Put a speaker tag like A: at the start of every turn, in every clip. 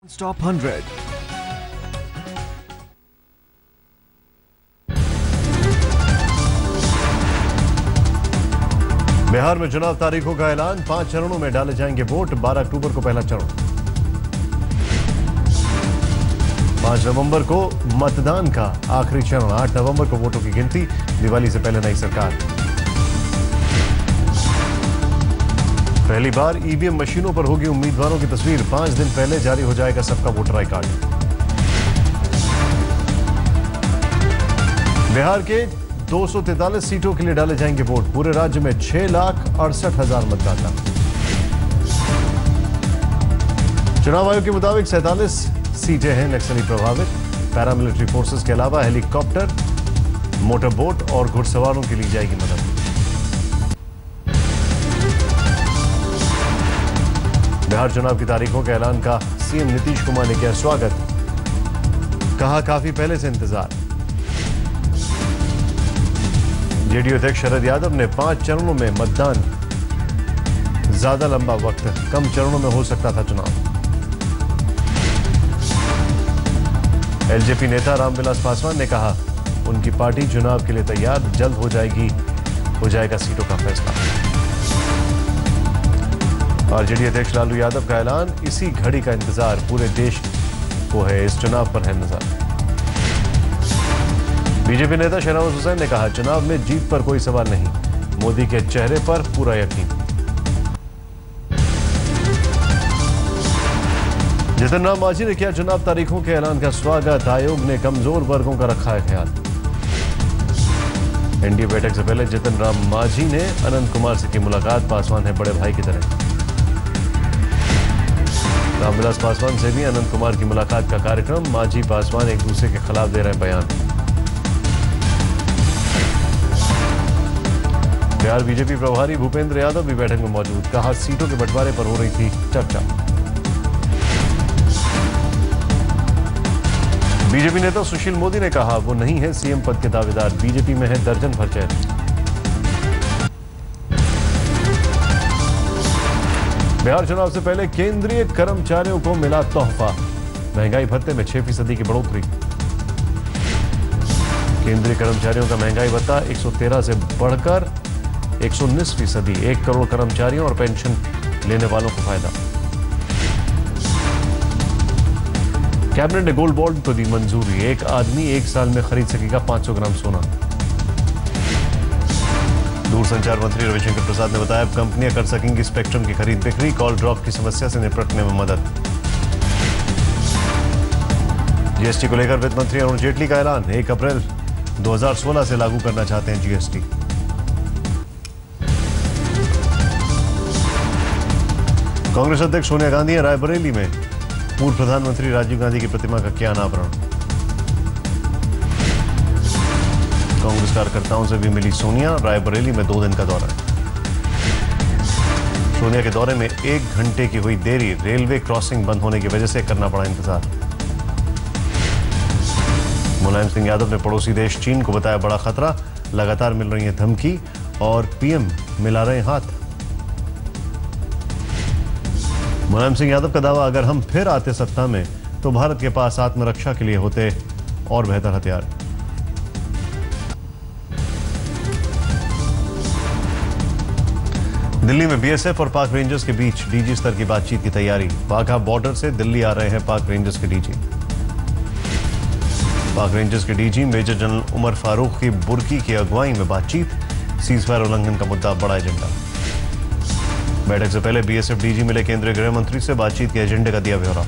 A: Stop 100.
B: Bihar में चुनाव तारीखों का ऐलान, 5 चरणों में डाले जाएंगे वोट। 12 अक्टूबर को पहला चरण, 5 नवंबर को मतदान का आखिरी चरण, 8 नवंबर को वोटों की गिनती। दिवाली से पहले नई सरकार। पहली बार ईवीएम मशीनों पर होगी उम्मीदवारों की तस्वीर। 5 दिन पहले जारी हो जाएगा सबका वोटर आई कार्ड। बिहार के 243 सीटों के लिए डाले जाएंगे वोट। पूरे राज्य में 6,68,000 मतदाता। चुनाव आयोग के मुताबिक 47 सीटें हैं नक्सली प्रभावित। पैरामिलिट्री फोर्सेस के अलावा हेलीकॉप्टर, मोटर बोट और घुड़सवारों की ली जाएगी मदद। बिहार चुनाव की तारीखों के ऐलान का सीएम नीतीश कुमार ने किया स्वागत। कहा काफी पहले से इंतजार। जेडीयू अध्यक्ष शरद यादव ने 5 चरणों में मतदान, ज्यादा लंबा वक्त, कम चरणों में हो सकता था चुनाव। एलजेपी नेता रामविलास पासवान ने कहा उनकी पार्टी चुनाव के लिए तैयार, जल्द हो जाएगा सीटों का फैसला। आरजेडी अध्यक्ष लालू यादव का ऐलान, इसी घड़ी का इंतजार पूरे देश को है, इस चुनाव पर है नजर। बीजेपी नेता शहनवाज हुसैन ने कहा चुनाव में जीत पर कोई सवाल नहीं, मोदी के चेहरे पर पूरा यकीन। जितिन राम मांझी ने किया चुनाव तारीखों के ऐलान का स्वागत। आयोग ने कमजोर वर्गों का रखा है ख्याल। एनडीए बैठक से पहले जितिन राम मांझी ने अनंत कुमार से की मुलाकात। पासवान है बड़े भाई की तरह। रामविलास पासवान से भी अनंत कुमार की मुलाकात का कार्यक्रम। मांझी पासवान एक दूसरे के खिलाफ दे रहे हैं बयान। बिहार बीजेपी प्रभारी भूपेंद्र यादव भी बैठक में मौजूद। कहा सीटों के बंटवारे पर हो रही थी चर्चा। बीजेपी नेता सुशील मोदी ने कहा वो नहीं है सीएम पद के दावेदार, बीजेपी में है दर्जन भर चेहरे। बिहार चुनाव से पहले केंद्रीय कर्मचारियों को मिला तोहफा। महंगाई भत्ते में 6% की बढ़ोतरी। केंद्रीय कर्मचारियों का महंगाई भत्ता 113 से बढ़कर 119%। 1 करोड़ कर्मचारियों और पेंशन लेने वालों को फायदा। कैबिनेट ने गोल्ड बॉन्ड को दी मंजूरी। एक आदमी 1 साल में खरीद सकेगा 500 ग्राम सोना। दूरसंचार मंत्री रविशंकर प्रसाद ने बताया कंपनियां कर सकेंगी स्पेक्ट्रम की खरीद बिक्री। कॉल ड्रॉप की समस्या से निपटने में मदद। जीएसटी को लेकर वित्त मंत्री अरुण जेटली का ऐलान, 1 अप्रैल 2016 से लागू करना चाहते हैं जीएसटी। कांग्रेस अध्यक्ष सोनिया गांधी ने रायबरेली में पूर्व प्रधानमंत्री राजीव गांधी की प्रतिमा का किया अनावरण। कांग्रेस कार्यकर्ताओं से भी मिली सोनिया। रायबरेली में 2 दिन का दौरा। सोनिया के दौरे में 1 घंटे की हुई देरी। रेलवे क्रॉसिंग बंद होने की वजह से करना पड़ा इंतजार। मुलायम सिंह यादव ने पड़ोसी देश चीन को बताया बड़ा खतरा। लगातार मिल रही है धमकी और पीएम मिला रहे हाथ। मुलायम सिंह यादव का दावा, अगर हम फिर आते सत्ता में तो भारत के पास आत्मरक्षा के लिए होते और बेहतर हथियार। दिल्ली में बीएसएफ और पाक रेंजर्स के बीच डीजी स्तर की बातचीत की तैयारी। वाघा बॉर्डर से दिल्ली आ रहे हैं पाक रेंजर्स के डीजी। पाक रेंजर्स के DG major general Umar Farooq की बुर्की की अगुवाई में बातचीत। सीजफायर उल्लंघन का मुद्दा बड़ा एजेंडा। बैठक से पहले बीएसएफ डीजी मिले केंद्रीय गृह मंत्री से। बातचीत के एजेंडे का दिया ब्यौरा।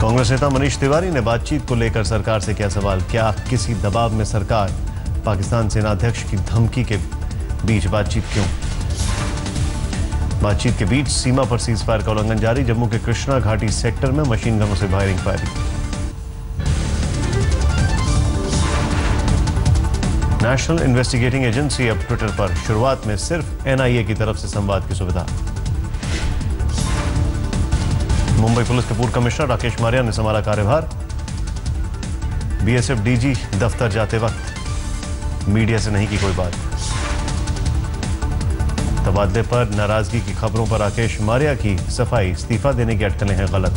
B: कांग्रेस नेता मनीष तिवारी ने बातचीत को लेकर सरकार से किया सवाल, क्या किसी दबाव में सरकार? पाकिस्तान सेनाध्यक्ष की धमकी के बीच बातचीत क्यों? बातचीत के बीच सीमा पर सीजफायर का उल्लंघन जारी। जम्मू के कृष्णा घाटी सेक्टर में मशीन गनों से फायरिंग। नेशनल इन्वेस्टिगेटिंग एजेंसी अब ट्विटर पर। शुरुआत में सिर्फ एनआईए की तरफ से संवाद की सुविधा। मुंबई पुलिस के पूर्व कमिश्नर राकेश मारिया ने संभाला कार्यभार। बीएसएफ डीजी दफ्तर जाते वक्त मीडिया से नहीं की कोई बात। तबादले पर नाराजगी की खबरों पर राकेश मारिया की सफाई, इस्तीफा देने की अटकलें हैं गलत।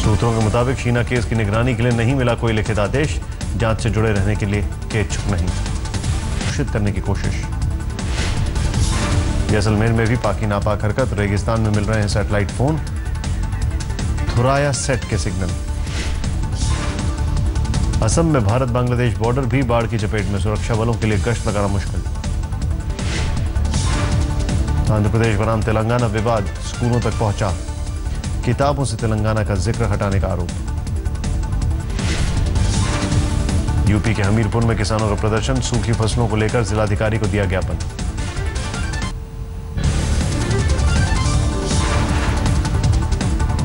B: सूत्रों के मुताबिक शीना केस की निगरानी के लिए नहीं मिला कोई लिखित आदेश, जांच से जुड़े रहने के लिए इच्छुक नहीं, घोषित करने की कोशिश। जैसलमेर में भी पाकि नापाक हरकत, रेगिस्तान में मिल रहे हैं सैटेलाइट फोन, थुराया सेट के सिग्नल। असम में भारत बांग्लादेश बॉर्डर भी बाढ़ की चपेट में, सुरक्षा बलों के लिए गश्त लगाना मुश्किल। आंध्र प्रदेश बनाम तेलंगाना विवाद स्कूलों तक पहुंचा, किताबों से तेलंगाना का जिक्र हटाने का आरोप। यूपी के हमीरपुर में किसानों का प्रदर्शन, सूखी फसलों को लेकर जिलाधिकारी को दिया ज्ञापन।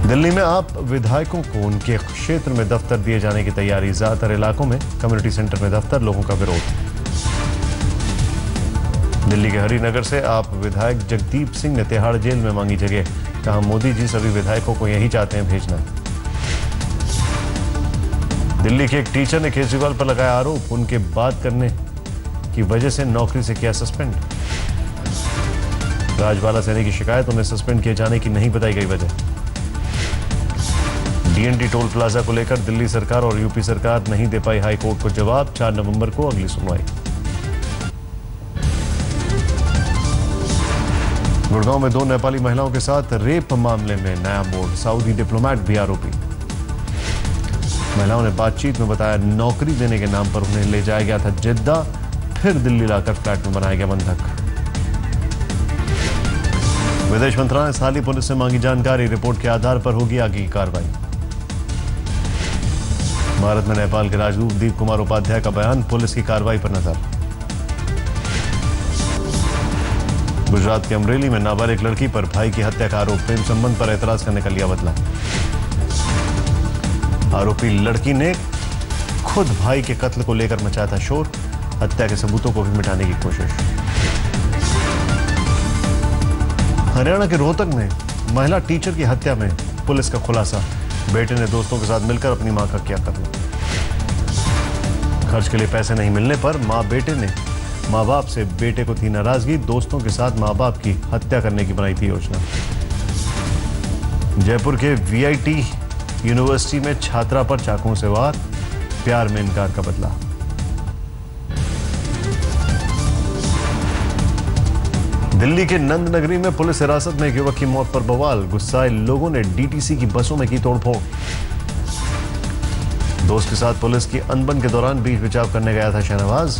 B: दिल्ली में आप विधायकों को उनके क्षेत्र में दफ्तर दिए जाने की तैयारी, ज्यादातर इलाकों में कम्युनिटी सेंटर में दफ्तर, लोगों का विरोध। दिल्ली के हरिनगर से आप विधायक जगदीप सिंह ने तिहाड़ जेल में मांगी जगह, कहा मोदी जी सभी विधायकों को यही चाहते हैं भेजना। दिल्ली के एक टीचर ने केजरीवाल पर लगाया आरोप, उनके बात करने की वजह से नौकरी से किया सस्पेंड। राजबाला सैनी की शिकायत, उन्हें सस्पेंड किए जाने की नहीं बताई गई वजह। डीएनटी टोल प्लाजा को लेकर दिल्ली सरकार और यूपी सरकार नहीं दे पाई हाई कोर्ट को जवाब, 4 नवंबर को अगली सुनवाई। गुड़गांव में 2 नेपाली महिलाओं के साथ रेप मामले में नया मोड़, सऊदी डिप्लोमेट भी आरोपी। महिलाओं ने बातचीत में बताया नौकरी देने के नाम पर उन्हें ले जाया गया था जिद्दा, फिर दिल्ली लाकर फ्लैट में बनाया गया बंधक। विदेश मंत्रालय ने हाल ही पुलिस से मांगी जानकारी, रिपोर्ट के आधार पर होगी आगे की कार्रवाई। भारत में नेपाल के राजदूत दीप कुमार उपाध्याय का बयान, पुलिस की कार्रवाई पर नजर। गुजरात के अमरेली में नाबालिग लड़की पर भाई की हत्या का आरोप, प्रेम संबंध पर एतराज करने का लिया बदला। आरोपी लड़की ने खुद भाई के कत्ल को लेकर मचाया था शोर, हत्या के सबूतों को भी मिटाने की कोशिश। हरियाणा के रोहतक में महिला टीचर की हत्या में पुलिस का खुलासा, बेटे ने दोस्तों के साथ मिलकर अपनी मां का किया कत्ल। खर्च के लिए पैसे नहीं मिलने पर मां बाप से बेटे को थी नाराजगी, दोस्तों के साथ मां बाप की हत्या करने की बनाई थी योजना। जयपुर के वीआईटी यूनिवर्सिटी में छात्रा पर चाकुओं से वार, प्यार में इनकार का बदला। दिल्ली के नंद नगरी में पुलिस हिरासत में एक युवक की मौत पर बवाल, गुस्साए लोगों ने डीटीसी की बसों में की तोड़फोड़। दोस्त के साथ पुलिस की अनबन के दौरान बीच बचाव करने गया था शहनवाज,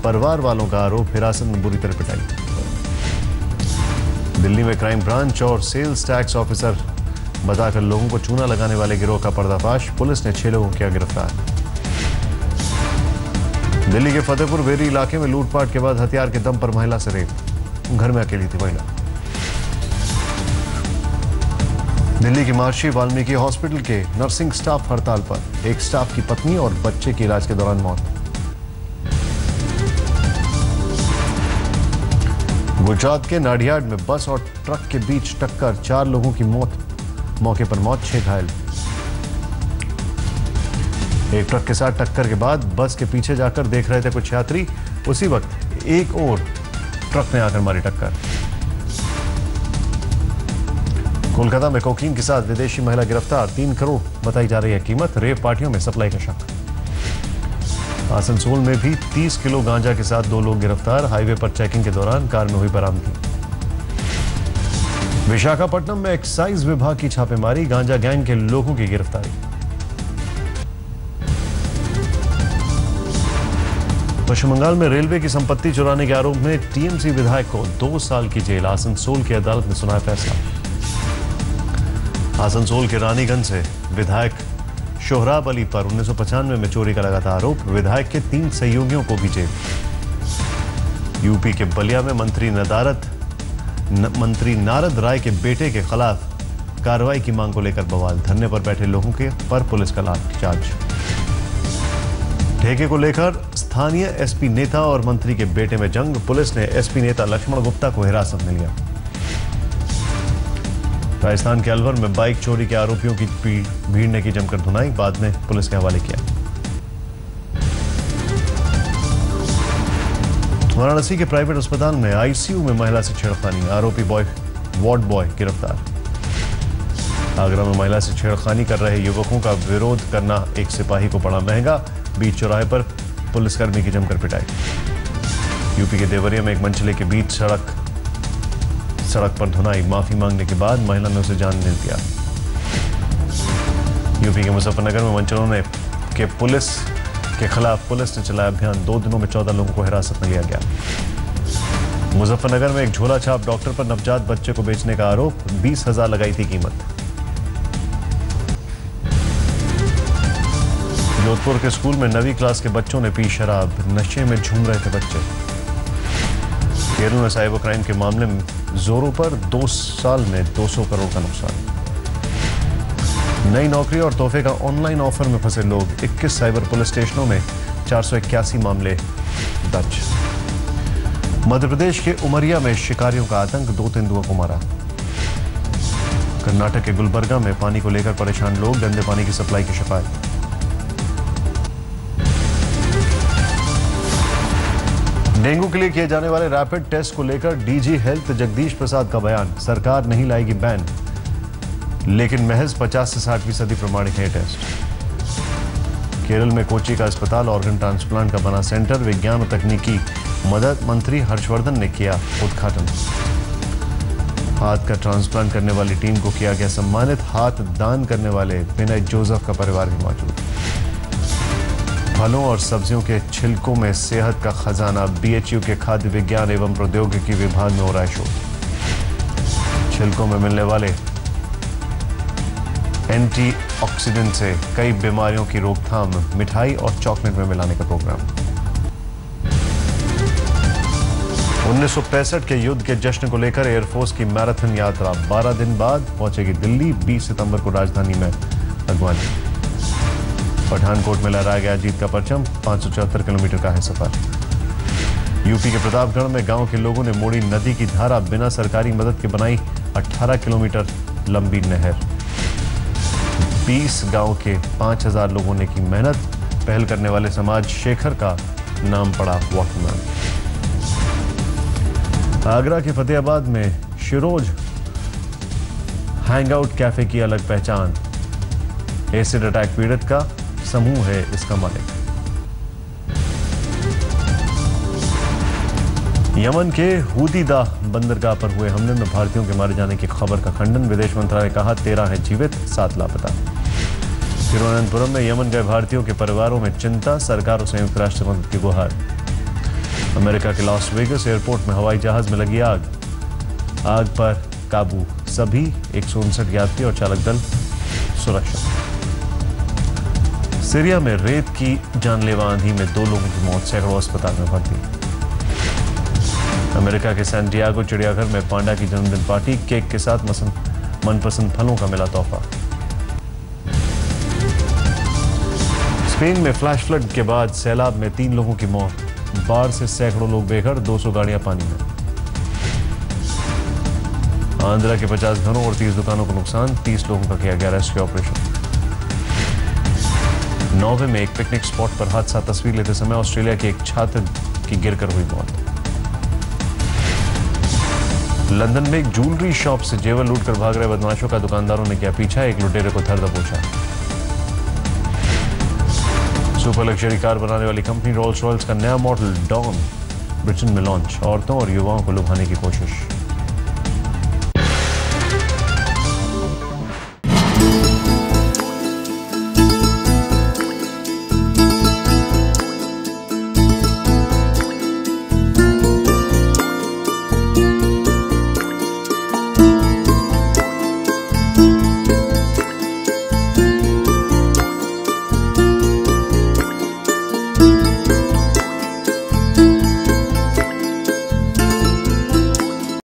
B: परिवार वालों का आरोप, हिरासत में बुरी तरह पिटाई। दिल्ली में क्राइम ब्रांच और सेल्स टैक्स ऑफिसर बताकर लोगों को चूना लगाने वाले गिरोह का पर्दाफाश, पुलिस ने 6 लोगों किया गिरफ्तार। दिल्ली के फतेहपुर वेरी इलाके में लूटपाट के बाद हथियार के दम पर महिला से रेप, घर में अकेली थी महिला। दिल्ली की महर्षि वाल्मीकि हॉस्पिटल के नर्सिंग स्टाफ हड़ताल पर, एक स्टाफ की पत्नी और बच्चे की इलाज के दौरान मौत। गुजरात के नाडियाड में बस और ट्रक के बीच टक्कर, 4 लोगों की मौके पर मौत, 6 घायल। एक ट्रक के साथ टक्कर के बाद बस के पीछे जाकर देख रहे थे कुछ यात्री, उसी वक्त एक और ट्रक ने आकर मारी टक्कर। कोलकाता में कोकीन के साथ विदेशी महिला गिरफ्तार, 3 करोड़ बताई जा रही है कीमत, रेप पार्टियों में सप्लाई का शक। आसनसोल में भी 30 किलो गांजा के साथ 2 लोग गिरफ्तार, हाईवे पर चेकिंग के दौरान कार में हुई बरामदगी। विशाखापट्टनम में एक्साइज विभाग की छापेमारी, गांजा गैंग के लोगों की गिरफ्तारी। पश्चिम बंगाल में रेलवे की संपत्ति चुराने के आरोप में टीएमसी विधायक को 2 साल की जेल, आसनसोल की अदालत ने सुनाया फैसला। आसनसोल के रानीगंज से विधायक शोहराब अली पर 1995 में चोरी का लगा था आरोप, विधायक के 3 सहयोगियों को भी जेल। यूपी के बलिया में मंत्री नारद राय के बेटे के खिलाफ कार्रवाई की मांग को लेकर बवाल, धरने पर बैठे लोगों के पर पुलिस का लाठीचार्ज। ठेके को लेकर स्थानीय एसपी नेता और मंत्री के बेटे में जंग, पुलिस ने एसपी नेता लक्ष्मण गुप्ता को हिरासत में लिया। राजस्थान के अलवर में बाइक चोरी के आरोपियों की भीड़ ने की जमकर धुनाई, बाद में पुलिस के हवाले किया। वाराणसी के प्राइवेट अस्पताल में आईसीयू में महिला से छेड़खानी, आरोपी वार्ड बॉय गिरफ्तार। आगरा में महिला से छेड़खानी कर रहे युवकों का विरोध करना एक सिपाही को पड़ा महंगा, बीच चौराहे पर पुलिसकर्मी की जमकर पिटाई। यूपी के देवरिया में एक मनचले के बीच सड़क पर धुनाई, माफी मांगने के बाद महिला ने उसे जान दे दिया। यूपी के मुजफ्फरनगर में मनचलों के पुलिस के खिलाफ पुलिस ने चलाया अभियान, 2 दिनों में 14 लोगों को हिरासत में लिया गया। मुजफ्फरनगर में एक झोला छाप डॉक्टर पर नवजात बच्चे को बेचने का आरोप, 20,000 लगाई थी कीमत। जोधपुर के स्कूल में 9वीं क्लास के बच्चों ने पी शराब, नशे में झूम रहे थे बच्चे। केरल में साइबर क्राइम के मामले में जोरों पर, 2 साल में 200 करोड़ का नुकसान। नई नौकरी और तोहफे का ऑनलाइन ऑफर में फंसे लोग, 21 साइबर पुलिस स्टेशनों में 481 मामले दर्ज। मध्य प्रदेश के उमरिया में शिकारियों का आतंक, 2 तेंदुओं को मारा। कर्नाटक के गुलबर्गा में पानी को लेकर परेशान लोग, गंदे पानी की सप्लाई की शिकायत। डेंगू के लिए किए जाने वाले रैपिड टेस्ट को लेकर डीजी हेल्थ जगदीश प्रसाद का बयान, सरकार नहीं लाएगी बैन, लेकिन महज 50 से 60% प्रमाणिक है टेस्ट। केरल में कोची का अस्पताल ऑर्गन ट्रांसप्लांट का बना सेंटर, विज्ञान और तकनीकी मदद मंत्री हर्षवर्धन ने किया उद्घाटन। हाथ का ट्रांसप्लांट करने वाली टीम को किया गया सम्मानित, हाथ दान करने वाले विनय जोसेफ का परिवार भी मौजूद। फलों और सब्जियों के छिलकों में सेहत का खजाना, बीएचयू के खाद्य विज्ञान एवं प्रौद्योगिकी विभाग में हो रहा है शोध। छिलकों में मिलने वाले एंटीऑक्सीडेंट से कई बीमारियों की रोकथाम, मिठाई और चॉकलेट में मिलाने का प्रोग्राम। 1965 के युद्ध के जश्न को लेकर एयरफोर्स की मैराथन यात्रा 12 दिन बाद पहुंचेगी दिल्ली, 20 सितंबर को राजधानी में अगवानी। पठानकोट में लहराया गया जीत का परचम, 574 किलोमीटर का है सफर। यूपी के प्रतापगढ़ में गांव के लोगों ने मोड़ी नदी की धारा, बिना सरकारी मदद के बनाई 18 किलोमीटर लंबी नहर। 20 गांव के 5000 लोगों ने की मेहनत, पहल करने वाले समाज शेखर का नाम पड़ा वॉकमैन। आगरा के फतेहाबाद में शिरोज हैंगआउट कैफे की अलग पहचान, एसिड अटैक पीड़ित का समूह है इसका मालिक। यमन के हुदीदा बंदरगाह पर हुए हमले में भारतीयों के मारे जाने की खबर का खंडन, विदेश मंत्रालय ने कहा 13 है जीवित, 7 लापता। तिरुवनंतपुरम में यमन गए भारतीयों के परिवारों में चिंता, सरकार और संयुक्त राष्ट्र मदद की गुहार। अमेरिका के लॉस वेगस एयरपोर्ट में हवाई जहाज में लगी आग पर काबू, सभी 159 यात्री और चालक दल सुरक्षित। सीरिया में रेत की जानलेवा आंधी में 2 लोगों की मौत, सैकड़ों अस्पताल में भर्ती। अमेरिका के सैन डिएगो चिड़ियाघर में पांडा की जन्मदिन पार्टी, केक के साथ मनपसंद फलों का मिला तोहफा। स्पेन में फ्लैश फ्लड के बाद सैलाब में 3 लोगों की मौत, बाढ़ से सैकड़ों लोग बेघर, 200 गाड़ियां पानी में। आंध्रा के 50 घरों और 30 दुकानों को नुकसान, 30 लोगों का किया गया रेस्क्यू ऑपरेशन। नॉर्वे में एक पिकनिक स्पॉट पर हादसा, तस्वीर लेते समय ऑस्ट्रेलिया के एक छात्र की गिरकर हुई मौत। लंदन में एक ज्वेलरी शॉप से जेवर लूटकर भाग रहे बदमाशों का दुकानदारों ने किया पीछा, एक लुटेरे को धर दबोचा। सुपर लग्जरी कार बनाने वाली कंपनी रोल्स रॉयल्स का नया मॉडल डॉन ब्रिटेन में लॉन्च, औरतों और युवाओं को लुभाने की कोशिश।